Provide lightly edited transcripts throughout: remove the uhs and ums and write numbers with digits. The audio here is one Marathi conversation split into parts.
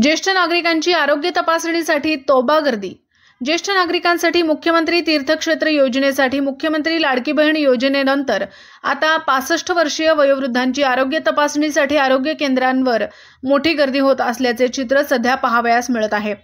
ज्येष्ठ नागरिकांची आरोग्य तपासणीसाठी तोबा गर्दी। ज्येष्ठ नागरिकांसाठी मुख्यमंत्री तीर्थक्षेत्र योजनेसाठी मुख्यमंत्री लाडकी बहीण योजनेनंतर आता 65 वर्षीय वयोवृद्धांची आरोग्य तपासणीसाठी आरोग्य केंद्रांवर मोठी गर्दी होत असल्याचे चित्र सध्या पाहावयास मिळत आहे।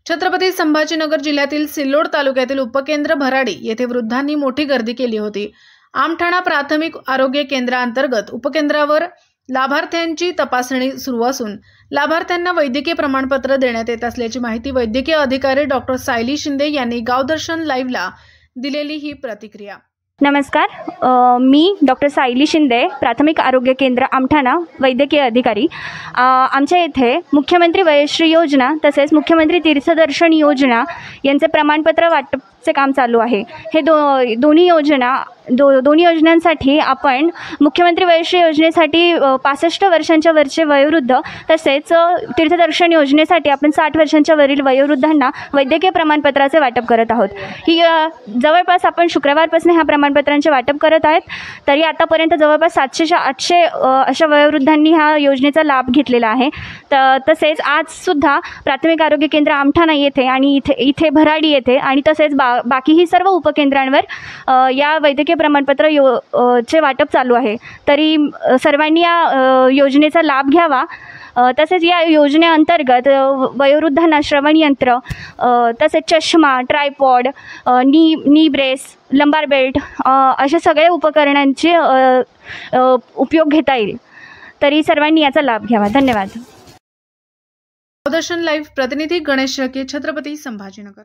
छत्रपती संभाजीनगर जिल्ह्यातील सिल्लोड तालुक्यातील उपकेंद्र भराडी येथे वृद्धांनी मोठी गर्दी केली होती। आमठाणा प्राथमिक आरोग्य केंद्रांतर्गत उपकेंद्रावर लाभार्थ्यांची तपासणी सुरू असून लाभार्थ्यांना वैद्यकीय प्रमाणपत्र देण्यात येत असल्याची माहिती वैद्यकीय अधिकारी डॉक्टर सायली शिंदे यांनी गावदर्शन लाईव्हला दिलेली ही प्रतिक्रिया। नमस्कार, मी डॉक्टर सायली शिंदे, प्राथमिक आरोग्य केंद्र आमठाणा, वैद्यकीय अधिकारी। आमच्या येथे मुख्यमंत्री वयश्री योजना तसेच मुख्यमंत्री तीर्थदर्शन योजना यांचे प्रमाणपत्र वाटपचे काम चालू आहे। हे दोन्ही योजनांसाठी आपण मुख्यमंत्री वयश्री योजनेसाठी 65 वर्षांच्या वरचे वयोवृद्ध तसेच तीर्थदर्शन योजनेसाठी आपण 60 वर्षांच्या वरील वयोवृद्धांना वैद्यकीय प्रमाणपत्राचे वाटप करत आहोत। ही जवळपास आपण शुक्रवारपासून ह्या प्रमाणपत्रांचे वाटप करत आहेत। तरी आतापर्यंत जवळपास 700 अशा वयोवृद्धांनी ह्या योजनेचा लाभ घेतलेला आहे। तसेच आज सुद्धा प्राथमिक आरोग्य केंद्र आमठाणा येथे आणि इथे भराडी येथे आणि तसेच बाकीही सर्व उपकेंद्रांवर या वैद्यकीय प्रमाणपत्र चे वाटप चालू आहे। तरी सर्वांनी या योजनेचा लाभ घ्यावा। तसेच या योजनेअंतर्गत वयोवृद्धांना श्रवण यंत्र तसेच चष्मा, ट्रायपॉड, नी ब्रेस, लंबार बेल्ट अशा सगळ्या उपकरणांचे उपयोग घेता येईल। तरी सर्वांनी याचा लाभ घ्यावा। धन्यवाद। गावदर्शन लाईव्ह प्रतिनिधी गणेश रके, छत्रपती संभाजीनगर।